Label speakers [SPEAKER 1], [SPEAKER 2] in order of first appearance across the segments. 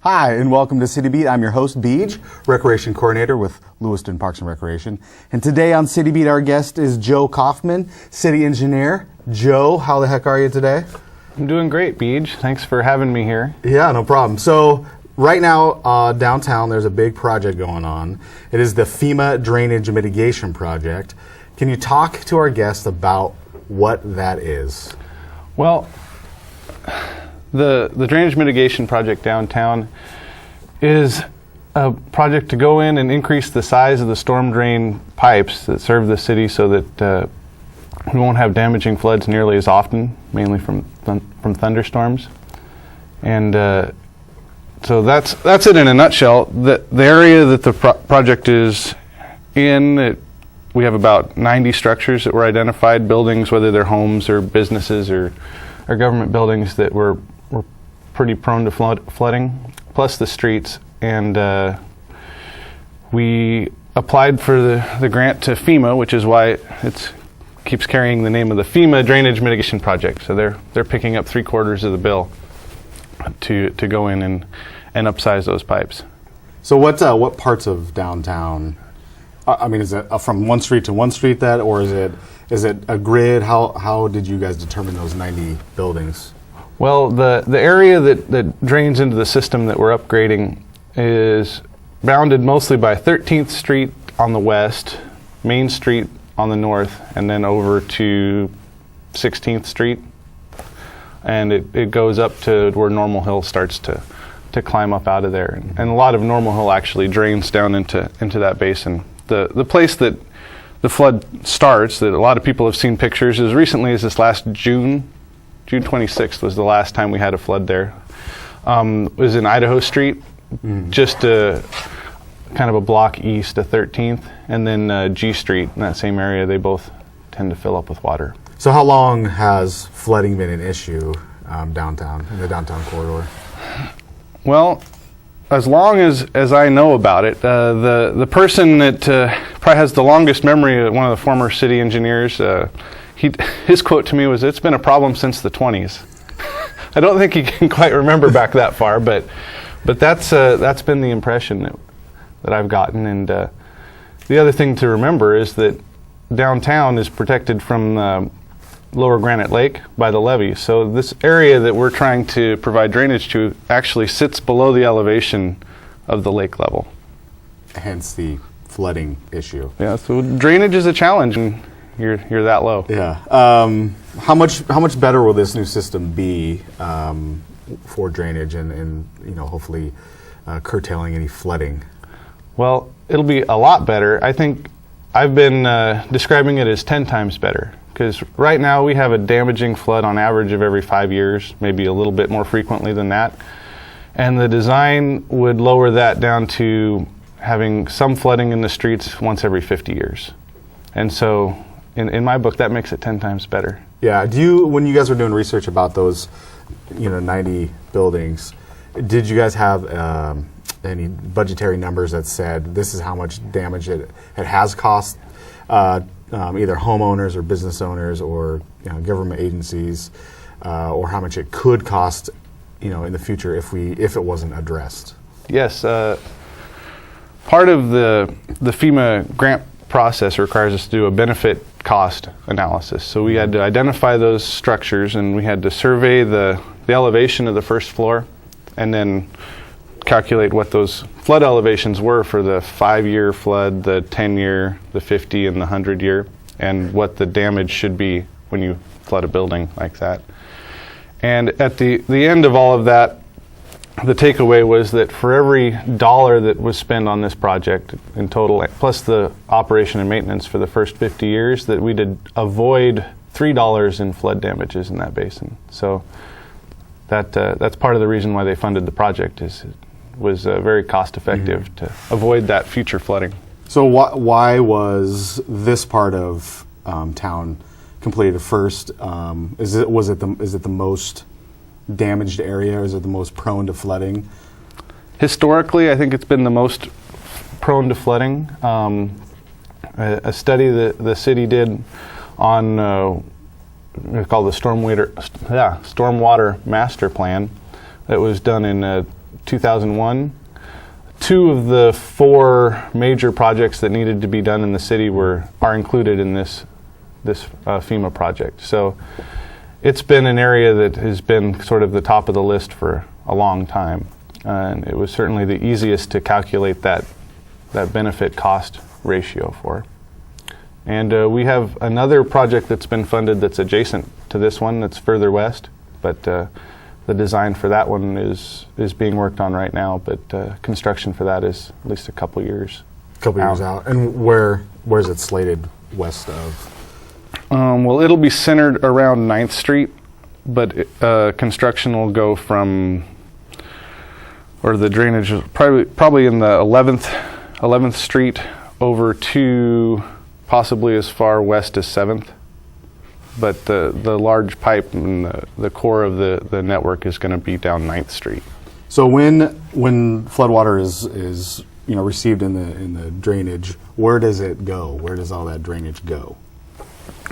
[SPEAKER 1] Hi, and welcome to CityBeat. I'm your host, Beej, Recreation Coordinator with Lewiston Parks and Recreation. And today on CityBeat, our guest is Joe Kaufman, City Engineer. Joe, how the heck are you today?
[SPEAKER 2] I'm doing great, Beej. Thanks for having me here.
[SPEAKER 1] Yeah, no problem. So, right now, downtown, there's a big project going on. It is the FEMA Drainage Mitigation Project. Can you talk to our guest about what that is?
[SPEAKER 2] Well, the Drainage Mitigation Project downtown is a project to go in and increase the size of the storm drain pipes that serve the city so that we won't have damaging floods nearly as often, mainly from thunderstorms. And so that's it in a nutshell. The area that the project is in, we have about 90 structures that were identified, buildings, whether they're homes or businesses or government buildings that were pretty prone to flooding, plus the streets. And we applied for the grant to FEMA, which is why it keeps carrying the name of the FEMA Drainage Mitigation Project. So they're picking up 3/4 of the bill to go in and upsize those pipes.
[SPEAKER 1] So what parts of downtown? I mean, is it from one street to one street or is it a grid? How did you guys determine those 90 buildings?
[SPEAKER 2] Well, the area that drains into the system that we're upgrading is bounded mostly by 13th Street on the west, Main Street on the north, and then over to 16th Street. And it goes up to where Normal Hill starts to climb up out of there. And a lot of Normal Hill actually drains down into that basin. The place that the flood starts, that a lot of people have seen pictures as recently as this last June 26th was the last time we had a flood there. Was in Idaho Street, just kind of a block east of 13th, and then G Street in that same area, they both tend to fill up with water.
[SPEAKER 1] So how long has flooding been an issue downtown, in the downtown corridor?
[SPEAKER 2] Well, as long as I know about it, the person that probably has the longest memory, one of the former city engineers, his quote to me was, "It's been a problem since the 20s." I don't think he can quite remember back that far, but that's been the impression that I've gotten. And the other thing to remember is that downtown is protected from Lower Granite Lake by the levee. So this area that we're trying to provide drainage to actually sits below the elevation of the lake level.
[SPEAKER 1] Hence the flooding issue.
[SPEAKER 2] Yeah, so drainage is a challenge when you're that low.
[SPEAKER 1] Yeah. How much better will this new system be for drainage and hopefully curtailing any flooding?
[SPEAKER 2] Well, it'll be a lot better. I think I've been describing it as 10 times better. Because right now we have a damaging flood on average of every 5 years, maybe a little bit more frequently than that. And the design would lower that down to having some flooding in the streets once every 50 years. And so in my book, that makes it 10 times better.
[SPEAKER 1] Yeah. When you guys were doing research about those 90 buildings, did you guys have any budgetary numbers that said this is how much damage it has cost either homeowners or business owners or government agencies, or how much it could cost, in the future if it wasn't addressed?
[SPEAKER 2] Yes, part of the FEMA grant process requires us to do a benefit cost analysis. So we had to identify those structures, and we had to survey the elevation of the first floor, and then calculate what those flood elevations were for the 5-year flood, the 10-year, the 50, and the 100-year, and what the damage should be when you flood a building like that. And at the end of all of that, the takeaway was that for every dollar that was spent on this project in total, plus the operation and maintenance for the first 50 years, that we did avoid $3 in flood damages in that basin. So that's part of the reason why they funded the project. Was very cost effective to avoid that future flooding.
[SPEAKER 1] So why was this part of town completed first? Is it the most damaged area? Is it the most prone to flooding?
[SPEAKER 2] Historically, I think it's been the most prone to flooding. A study that the city did on called the Stormwater Master Plan that was done in 2001. 2 of the 4 major projects that needed to be done in the city are included in this FEMA project. So it's been an area that has been sort of the top of the list for a long time. And it was certainly the easiest to calculate that benefit cost ratio for. And we have another project that's been funded that's adjacent to this one that's further west, but the design for that one is being worked on right now, but construction for that is at least a couple years
[SPEAKER 1] out. And where's it slated west of?
[SPEAKER 2] Well, it'll be centered around 9th Street, but construction will go from, or the drainage is probably in the 11th Street over to possibly as far west as 7th. But the large pipe and the core of the network is going to be down 9th Street.
[SPEAKER 1] So when floodwater is received in the drainage, where does it go? Where does all that drainage go?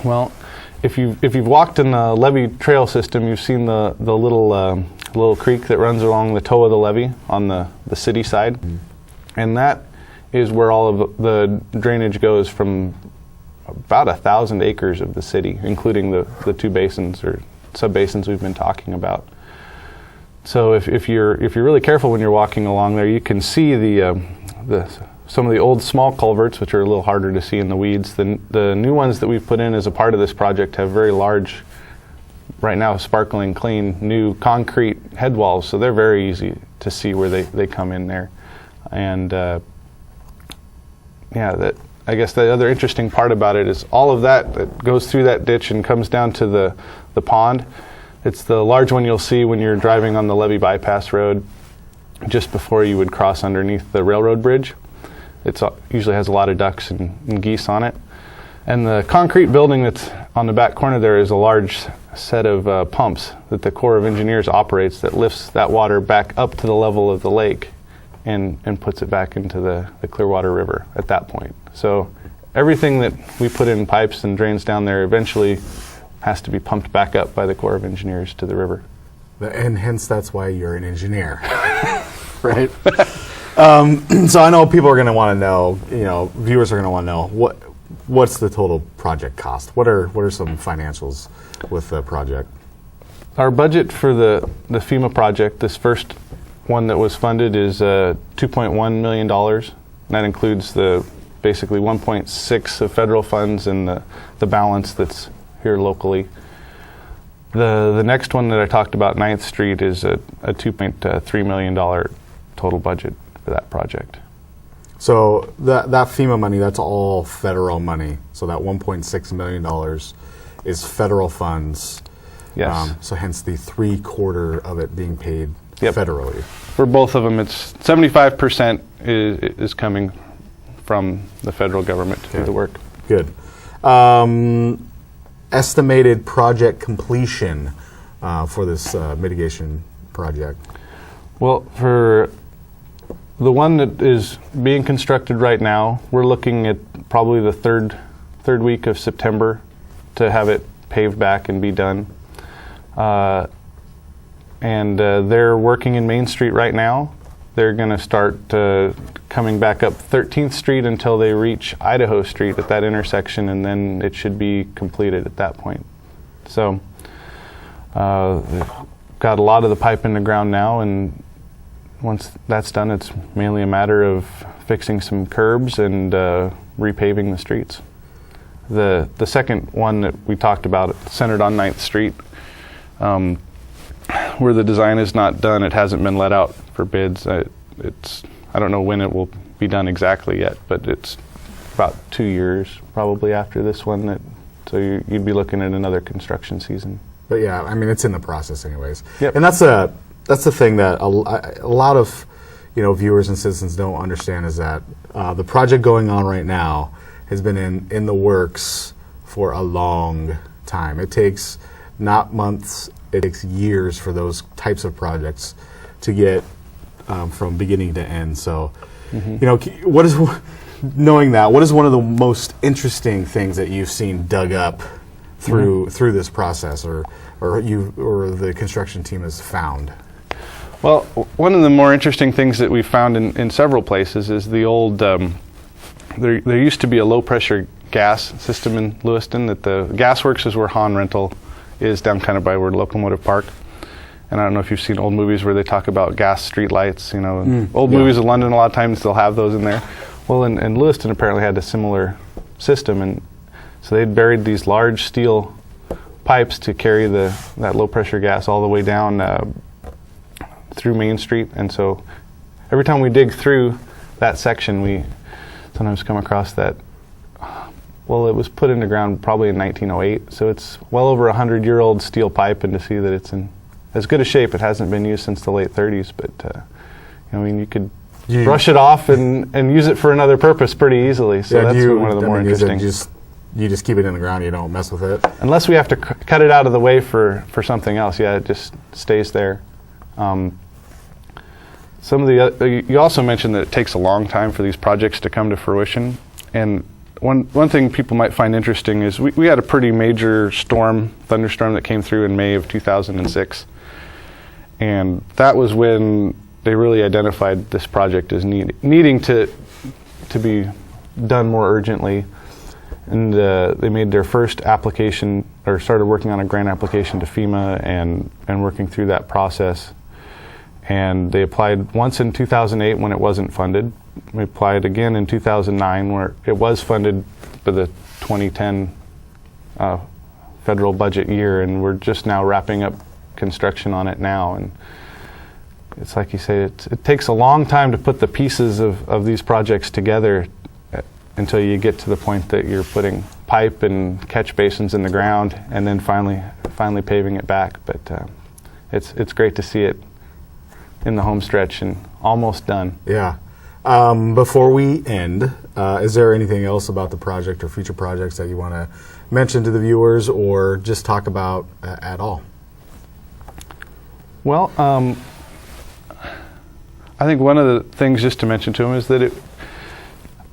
[SPEAKER 2] Well, if you've walked in the levee trail system, you've seen the little creek that runs along the toe of the levee on the city side, and that is where all of the drainage goes from about 1,000 acres of the city, including the 2 basins or sub-basins we've been talking about. So if you're really careful when you're walking along there, you can see some of the old small culverts, which are a little harder to see in the weeds. The new ones that we've put in as a part of this project have very large, right now sparkling clean, new concrete head walls, so they're very easy to see where they come in there. And I guess the other interesting part about it is all of that goes through that ditch and comes down to the pond. It's the large one you'll see when you're driving on the levee bypass road just before you would cross underneath the railroad bridge. It usually has a lot of ducks and geese on it. And the concrete building that's on the back corner there is a large set of pumps that the Corps of Engineers operates that lifts that water back up to the level of the lake and puts it back into the Clearwater River at that point. So everything that we put in pipes and drains down there eventually has to be pumped back up by the Corps of Engineers to the river.
[SPEAKER 1] And hence that's why you're an engineer, right? So I know people are going to want to know, viewers are going to want to know what's the total project cost? What are some financials with the project?
[SPEAKER 2] Our budget for the FEMA project, this first one that was funded, is $2.1 million. And that includes the basically 1.6 of federal funds and the balance that's here locally. The next one that I talked about, 9th Street, is a $2.3 million total budget for that project.
[SPEAKER 1] So that FEMA money, that's all federal money. So that $1.6 million is federal funds.
[SPEAKER 2] Yes.
[SPEAKER 1] So hence the 3/4 of it being paid federally.
[SPEAKER 2] For both of them, it's 75% is coming from the federal government to do the work.
[SPEAKER 1] Good. Estimated project completion for this mitigation project?
[SPEAKER 2] Well, for the one that is being constructed right now, we're looking at probably the third week of September to have it paved back and be done. And they're working in Main Street right now. They're going to start coming back up 13th Street until they reach Idaho Street at that intersection, and then it should be completed at that point. So they've got a lot of the pipe in the ground now, and once that's done, it's mainly a matter of fixing some curbs and repaving the streets. The second one that we talked about, centered on 9th Street, where the design is not done, it hasn't been let out for bids. I don't know when it will be done exactly yet, but it's about 2 years probably after this one. So you'd be looking at another construction season.
[SPEAKER 1] But yeah, I mean, it's in the process anyways.
[SPEAKER 2] Yep.
[SPEAKER 1] And that's the thing that a lot of viewers and citizens don't understand, is that the project going on right now has been in the works for a long time. It takes not months, it takes years for those types of projects to get from beginning to end. So, what is one of the most interesting things that you've seen dug up through this process, or the construction team has found?
[SPEAKER 2] Well, one of the more interesting things that we found in several places is the old, there used to be a low-pressure gas system in Lewiston. That the gas works is where Han Rental is, down kind of by where Locomotive Park. And I don't know if you've seen old movies where they talk about gas street lights. Old movies of London, a lot of times they'll have those in there. Well, in Lewiston apparently had a similar system, and so they'd buried these large steel pipes to carry that low-pressure gas all the way down through Main Street. And so every time we dig through that section, we sometimes come across that, well, it was put in the ground probably in 1908, so it's well over 100-year-old steel pipe, and to see that it's in as good a shape. It hasn't been used since the late 30s, but you could brush it off and use it for another purpose pretty easily. So that's one of the more interesting.
[SPEAKER 1] You just keep it in the ground, you don't mess with it?
[SPEAKER 2] Unless we have to cut it out of the way for something else, yeah, it just stays there. Some of the you also mentioned that it takes a long time for these projects to come to fruition, and one thing people might find interesting is we had a pretty major thunderstorm that came through in May of 2006, and that was when they really identified this project as needing to be done more urgently, and they made their first application, or started working on a grant application to FEMA and working through that process. And they applied once in 2008 when it wasn't funded. We applied again in 2009 where it was funded for the 2010 federal budget year, and we're just now wrapping up construction on it now. And it's like you say, it takes a long time to put the pieces of these projects together until you get to the point that you're putting pipe and catch basins in the ground and then finally paving it back. But it's great to see it in the home stretch and almost done.
[SPEAKER 1] Yeah. Before we end, is there anything else about the project or future projects that you want to mention to the viewers or just talk about at all?
[SPEAKER 2] Well, I think one of the things just to mention to them is that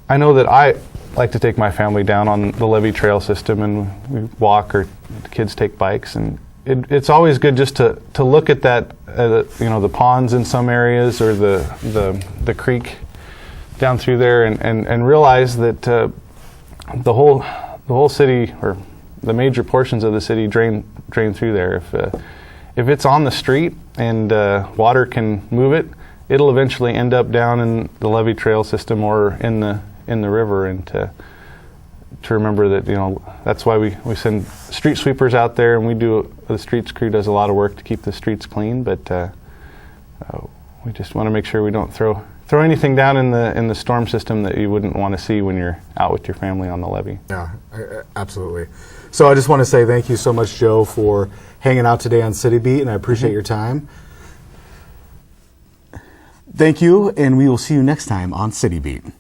[SPEAKER 2] I know that I like to take my family down on the levee trail system, and we walk, or the kids take bikes, and it's always good just to look at that, the ponds in some areas, or the creek down through there, and realize that the whole city, or the major portions of the city, drain through there. If it's on the street and water can move it, it'll eventually end up down in the levee trail system or in the river. And to remember that, that's why we send street sweepers out there, and the streets crew does a lot of work to keep the streets clean, but we just want to make sure we don't throw anything down in the storm system that you wouldn't want to see when you're out with your family on the levee. Yeah,
[SPEAKER 1] absolutely. So I just want to say thank you so much, Joe, for hanging out today on CityBeat, and I appreciate your time. Thank you, and we will see you next time on CityBeat.